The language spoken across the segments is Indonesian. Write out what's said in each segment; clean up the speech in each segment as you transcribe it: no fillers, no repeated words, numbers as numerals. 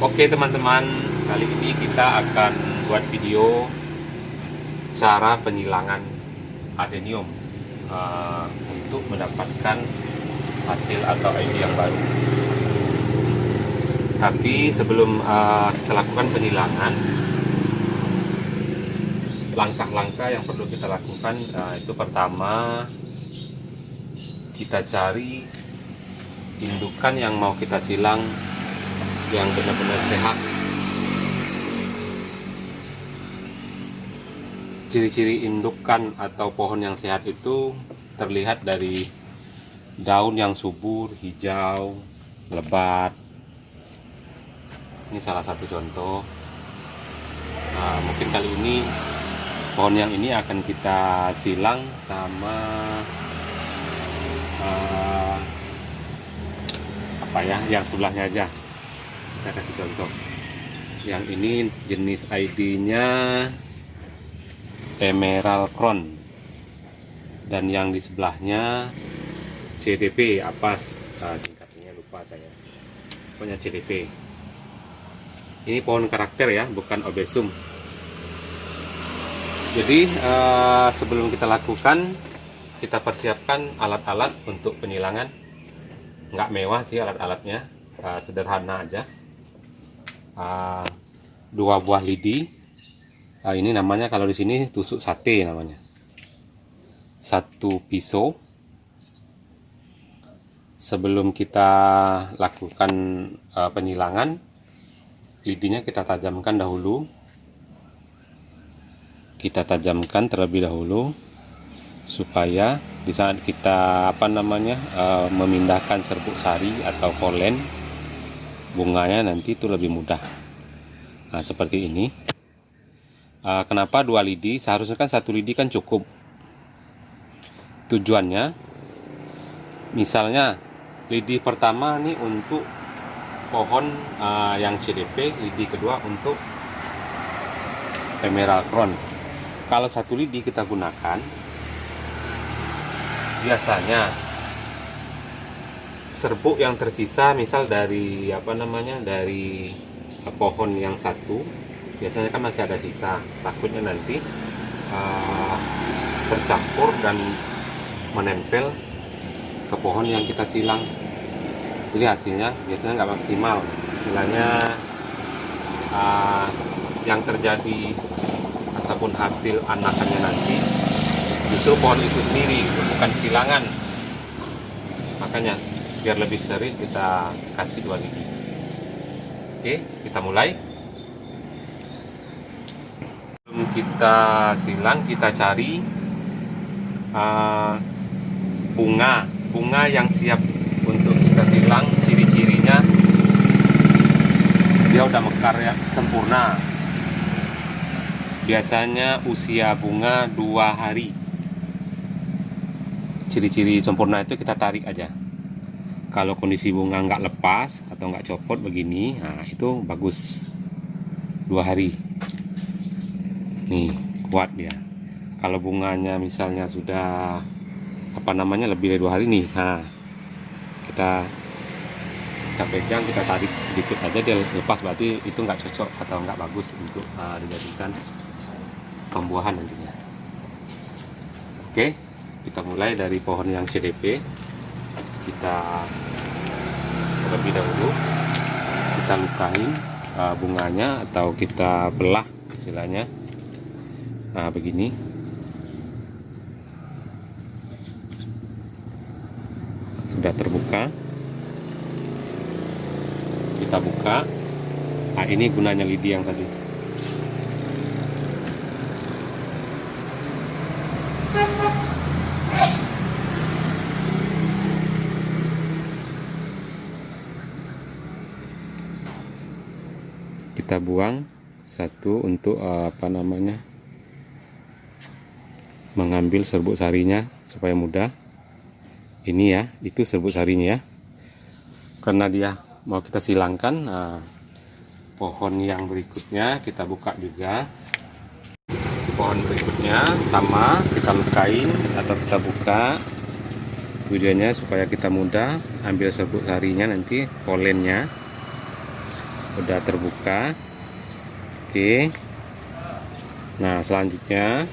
Oke teman-teman, kali ini kita akan buat video cara penyilangan adenium untuk mendapatkan hasil atau ID yang baru. Tapi sebelum kita lakukan penyilangan, langkah-langkah yang perlu kita lakukan itu pertama kita cari indukan yang mau kita silang yang benar-benar sehat. Ciri-ciri indukan atau pohon yang sehat itu terlihat dari daun yang subur, hijau, lebat. Ini salah satu contoh. Mungkin kali ini pohon yang ini akan kita silang sama yang sebelahnya aja. Kita kasih contoh. Yang ini jenis ID-nya Emerald Crown, dan yang di sebelahnya CDP, apa singkatnya lupa saya, pokoknya CDP. Ini pohon karakter ya, bukan obesum. Jadi sebelum kita lakukan, kita persiapkan alat-alat untuk penyilangan. Nggak mewah sih alat-alatnya, sederhana aja. 2 buah lidi. Ini namanya kalau di sini tusuk sate namanya. 1 pisau. Sebelum kita lakukan penyilangan, lidinya kita tajamkan dahulu. Kita tajamkan terlebih dahulu supaya di saat kita memindahkan serbuk sari atau polen bunganya nanti itu lebih mudah. Nah, seperti ini. Kenapa 2 lidi? Seharusnya kan 1 lidi kan cukup. Tujuannya, misalnya lidi pertama nih untuk pohon yang CDP, lidi kedua untuk Emerald Crown. Kalau 1 lidi kita gunakan, biasanya serbuk yang tersisa misal dari dari pohon yang satu, biasanya kan masih ada sisa. Takutnya nanti tercampur dan menempel ke pohon yang kita silang. Jadi hasilnya biasanya nggak maksimal. Istilahnya yang terjadi ataupun hasil anakannya nanti justru pohon itu sendiri, bukan silangan. Makanya biar lebih steril kita kasih 2 lidi. Oke, kita mulai. Sebelum kita silang, kita cari bunga yang siap untuk kita silang. Ciri-cirinya dia udah mekar ya, sempurna. Biasanya usia bunga 2 hari. Ciri-ciri sempurna itu kita tarik aja. Kalau kondisi bunga nggak lepas atau nggak copot begini, nah itu bagus. 2 hari. Nih, kuat dia. Kalau bunganya misalnya sudah lebih dari 2 hari nih, nah kita pegang, kita tarik sedikit aja, dia lepas, berarti itu nggak cocok atau nggak bagus untuk dijadikan pembuahan nantinya. Oke, kita mulai dari pohon yang CDP. Kita terlebih dahulu kita lukain bunganya atau kita belah istilahnya. Nah, begini. Sudah terbuka. Kita buka. Nah, ini gunanya lidi yang tadi. Kita buang satu untuk mengambil serbuk sarinya supaya mudah. Ini ya, itu serbuk sarinya ya. Karena dia mau kita silangkan. Pohon yang berikutnya kita buka juga. Pohon berikutnya sama, kita lukain atau kita buka. Tujuannya supaya kita mudah ambil serbuk sarinya, nanti polennya. udah terbuka. Oke, nah selanjutnya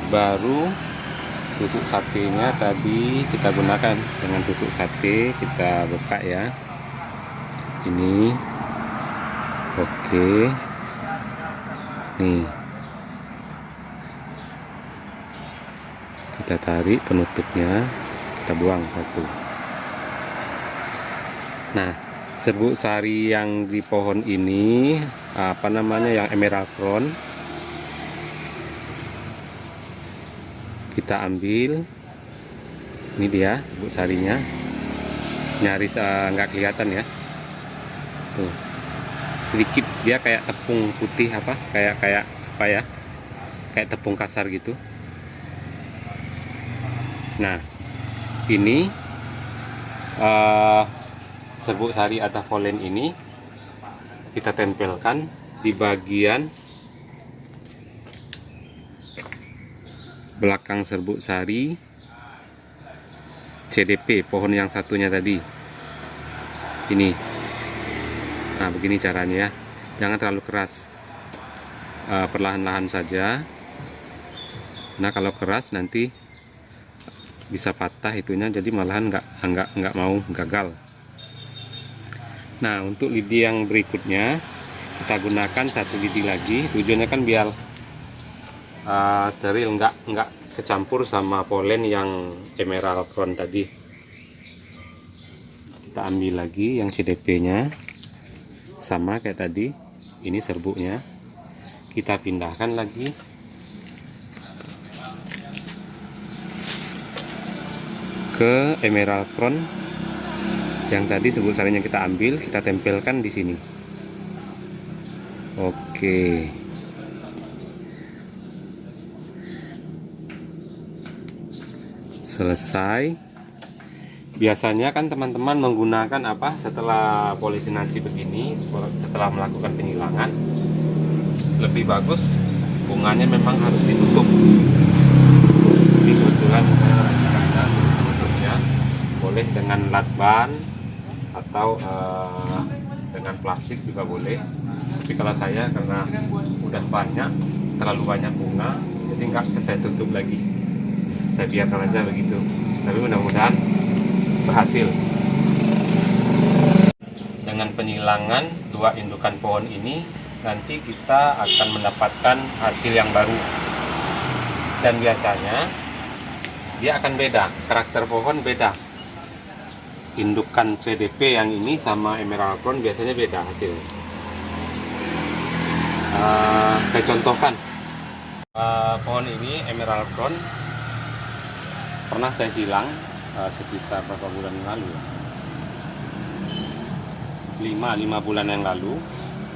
baru tusuk satenya tadi kita gunakan. Dengan tusuk sate kita buka ya, ini. Oke, nih kita tarik penutupnya, kita buang satu. Nah, serbuk sari yang di pohon ini apa namanya, yang emerald crown, kita ambil. Ini dia serbuk sarinya, nyaris nggak kelihatan ya, tuh sedikit, dia kayak tepung putih, apa kayak apa ya, kayak tepung kasar gitu. Nah, ini serbuk sari atau polen ini kita tempelkan di bagian belakang serbuk sari CDP, pohon yang satunya tadi. Ini. Nah, begini caranya ya. Jangan terlalu keras. Perlahan-lahan saja. Nah, kalau keras nanti bisa patah itunya, jadi malahan nggak mau, gagal. Nah, untuk lidi yang berikutnya kita gunakan satu lidi lagi. Tujuannya kan biar steril, nggak kecampur sama polen yang emerald crown tadi. Kita ambil lagi yang CDP-nya, sama kayak tadi. Ini serbuknya, kita pindahkan lagi ke emerald crown yang tadi serbuk sarinya kita ambil, kita tempelkan di sini. Oke, selesai. Biasanya kan teman-teman menggunakan apa, setelah polisinasi begini, setelah melakukan penyilangan, lebih bagus bunganya memang harus ditutup. Ini kebetulan ada tutupnya, boleh dengan lakban atau dengan plastik juga boleh. Tapi kalau saya, karena udah banyak, terlalu banyak bunga, jadi nggak saya tutup lagi, saya biarkan aja begitu. Tapi mudah-mudahan berhasil. Dengan penyilangan dua indukan pohon ini, nanti kita akan mendapatkan hasil yang baru. Dan biasanya dia akan beda, karakter pohon beda. Indukan CDP yang ini sama emerald crown biasanya beda hasilnya. Saya contohkan, pohon ini emerald crown pernah saya silang sekitar berapa bulan yang lalu ya? 5 bulan yang lalu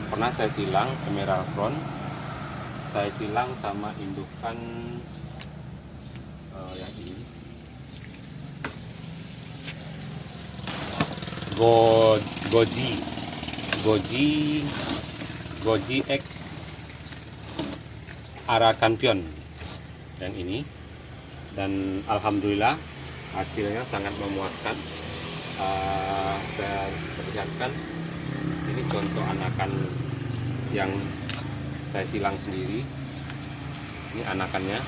pernah saya silang emerald crown. Saya silang sama indukan yang ini, Goji X Arakampion yang ini, dan alhamdulillah hasilnya sangat memuaskan. Saya perlihatkan, ini contoh anakan yang saya silang sendiri. Ini anakannya,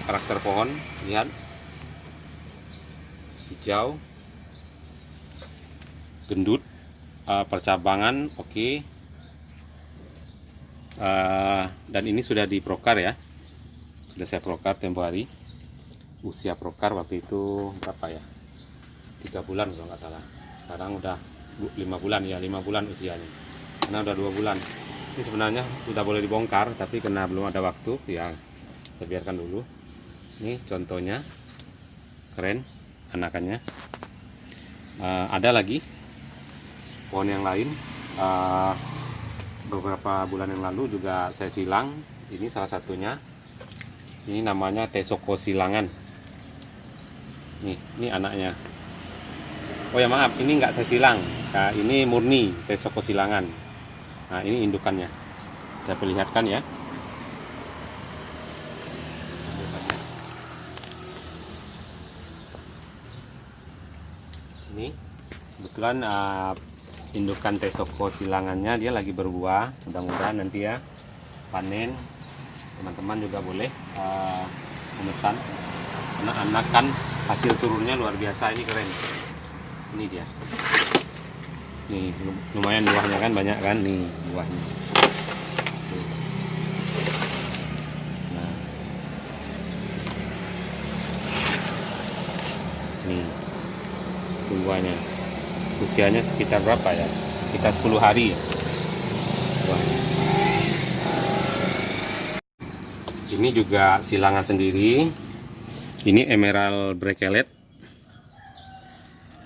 karakter pohon, lihat, hijau, gendut, percabangan oke. Dan ini sudah diprokar ya, sudah saya prokar tempo hari. Usia prokar waktu itu berapa ya, 3 bulan kalau nggak salah. Sekarang udah 5 bulan ya, 5 bulan usianya, karena udah 2 bulan. Ini sebenarnya sudah boleh dibongkar, tapi karena belum ada waktu ya saya biarkan dulu. Ini contohnya, keren anakannya. Ada lagi pohon yang lain, beberapa bulan yang lalu juga saya silang. Ini salah satunya, ini namanya Tesoko silangan. Ini anaknya. Oh ya maaf, ini nggak saya silang. Nah, ini murni Tesoko silangan. Nah, ini indukannya. Saya perlihatkan ya. Ini kebetulan indukan Tesoko silangannya, dia lagi berbuah. Mudah-mudahan nanti ya panen. Teman-teman juga boleh memesan, karena anak kan hasil turunnya luar biasa. Ini keren, ini dia nih, lumayan buahnya kan, banyak kan nih buahnya. Nah nih buahnya, usianya sekitar berapa ya, sekitar 10 hari ya buahnya. Ini juga silangan sendiri, ini emerald bracelet.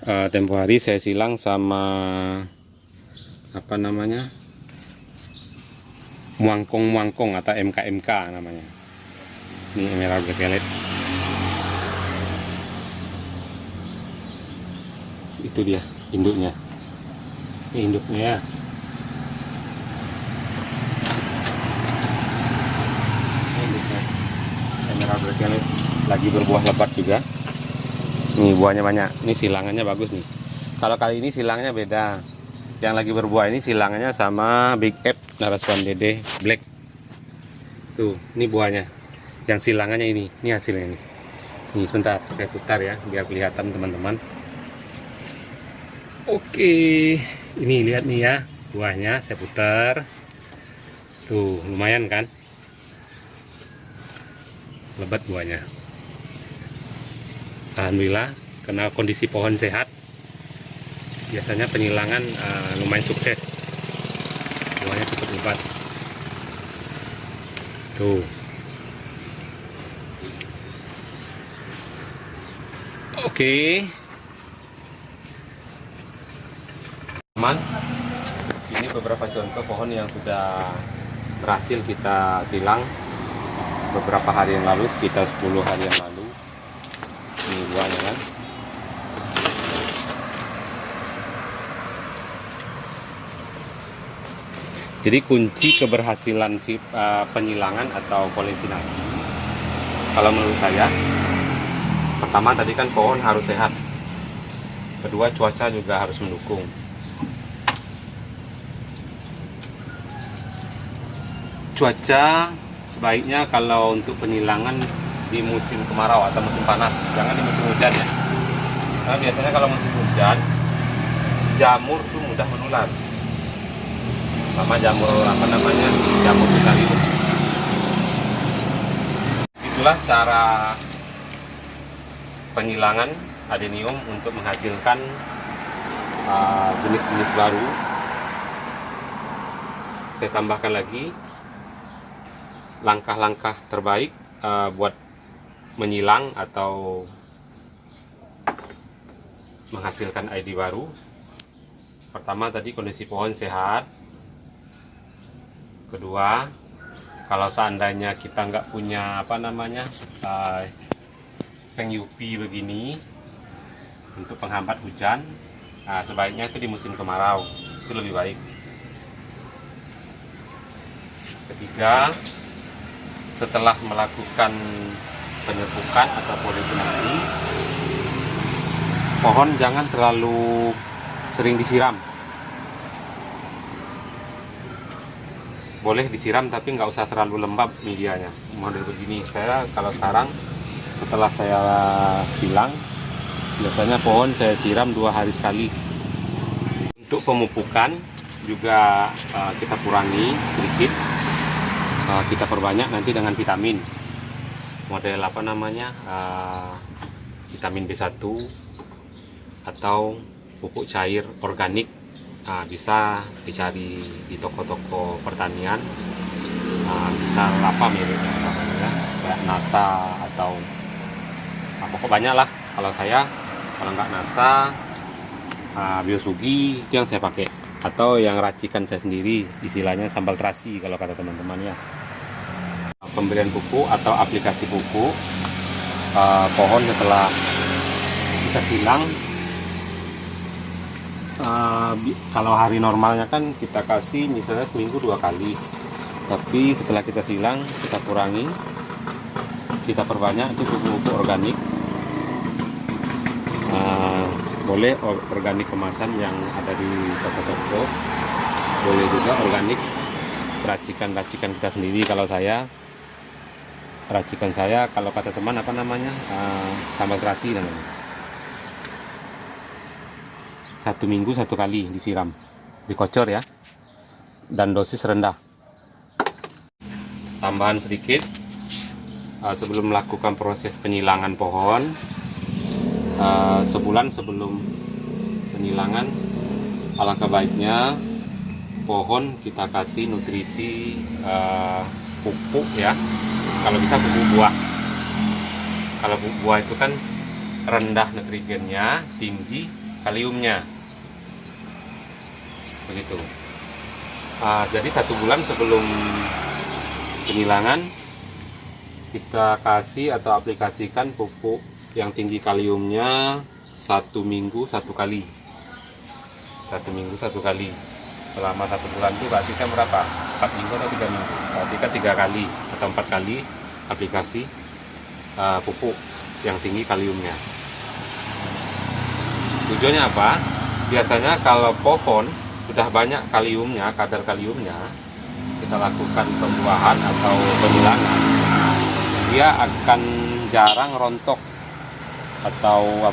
Tempo hari saya silang sama apa namanya, muangkong atau MKMK namanya. Ini emerald bracelet. Itu dia induknya. Ini induknya ya. Ini induknya emerald bracelet, lagi berbuah lebat juga. Nih buahnya banyak, ini silangannya bagus nih. Kalau kali ini silangnya beda. Yang lagi berbuah ini silangannya sama Big Ape Naraswan Dede Black. Tuh, ini buahnya. Yang silangannya ini hasilnya nih. Nih sebentar, saya putar ya biar kelihatan teman-teman. Oke, ini lihat nih ya buahnya, saya putar. Tuh, lumayan kan? Lebat buahnya. Alhamdulillah, karena kondisi pohon sehat, biasanya penyilangan lumayan sukses. Buahnya cukup lebat. Tuh. Oke. Teman, ini beberapa contoh pohon yang sudah berhasil kita silang beberapa hari yang lalu, sekitar 10 hari yang lalu. Ini buahnya kan. Jadi kunci keberhasilan si penyilangan atau polinasi, kalau menurut saya, pertama tadi kan pohon harus sehat, kedua cuaca juga harus mendukung. Cuaca sebaiknya kalau untuk penyilangan di musim kemarau atau musim panas, jangan di musim hujan ya. Karena biasanya kalau musim hujan, jamur tuh mudah menular. Sama jamur apa namanya, jamur butarium. Itulah cara penyilangan adenium untuk menghasilkan jenis-jenis baru. Saya tambahkan lagi langkah-langkah terbaik buat menyilang atau menghasilkan ID baru. Pertama tadi kondisi pohon sehat. Kedua, kalau seandainya kita nggak punya apa namanya seng UV begini untuk penghambat hujan, sebaiknya itu di musim kemarau, itu lebih baik. Ketiga, setelah melakukan penyepukan atau politinasi, pohon jangan terlalu sering disiram. Boleh disiram tapi nggak usah terlalu lembab medianya. Model begini, saya kalau sekarang setelah saya silang, biasanya pohon saya siram 2 hari sekali. Untuk pemupukan juga kita kurangi sedikit, kita perbanyak nanti dengan vitamin. Model apa namanya, vitamin B1 atau pupuk cair organik. Bisa dicari di toko-toko pertanian, bisa apa miliknya ya, kayak NASA atau pokok banyak lah. Kalau saya, kalau nggak NASA, Biosugi itu yang saya pakai, atau yang racikan saya sendiri, istilahnya sambal terasi kalau kata teman-teman ya. Pemberian pupuk atau aplikasi pupuk pohon setelah kita silang, kalau hari normalnya kan kita kasih misalnya seminggu 2 kali, tapi setelah kita silang kita kurangi, kita perbanyak itu pupuk organik. Boleh organik kemasan yang ada di toko-toko boleh juga organik, racikan kita sendiri. Kalau saya, racikan saya kalau kata teman apa namanya, sambal terasi namanya. 1 minggu 1 kali disiram, dikocor ya, dan dosis rendah. Tambahan sedikit, sebelum melakukan proses penyilangan pohon, sebulan sebelum penyilangan, alangkah baiknya pohon kita kasih nutrisi pupuk ya, kalau bisa pupuk buah. Kalau pupuk buah itu kan rendah nitrogennya, tinggi kaliumnya, begitu. Jadi 1 bulan sebelum penyilangan kita kasih atau aplikasikan pupuk yang tinggi kaliumnya 1 minggu 1 kali. 1 minggu 1 kali selama 1 bulan itu berarti kan berapa? 4 minggu atau 3 minggu? Berarti kan 3 kali atau 4 kali aplikasi pupuk yang tinggi kaliumnya. Tujuannya apa? Biasanya kalau pohon sudah banyak kaliumnya, kadar kaliumnya, kita lakukan pembuahan atau penyilangan, dia akan jarang rontok atau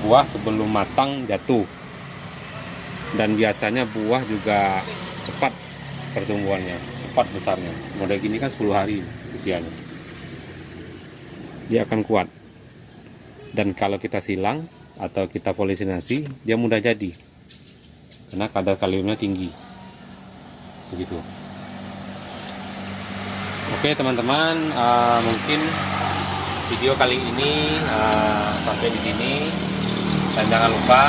buah sebelum matang jatuh. Dan biasanya buah juga cepat pertumbuhannya, cepat besarnya. Model gini kan 10 hari usianya, dia akan kuat. Dan kalau kita silang atau kita polisinasi, dia mudah jadi karena kadar kaliumnya tinggi, begitu. Oke teman-teman, mungkin video kali ini sampai di sini, dan jangan lupa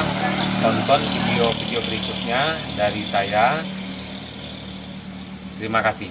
tonton video-video berikutnya dari saya. Terima kasih.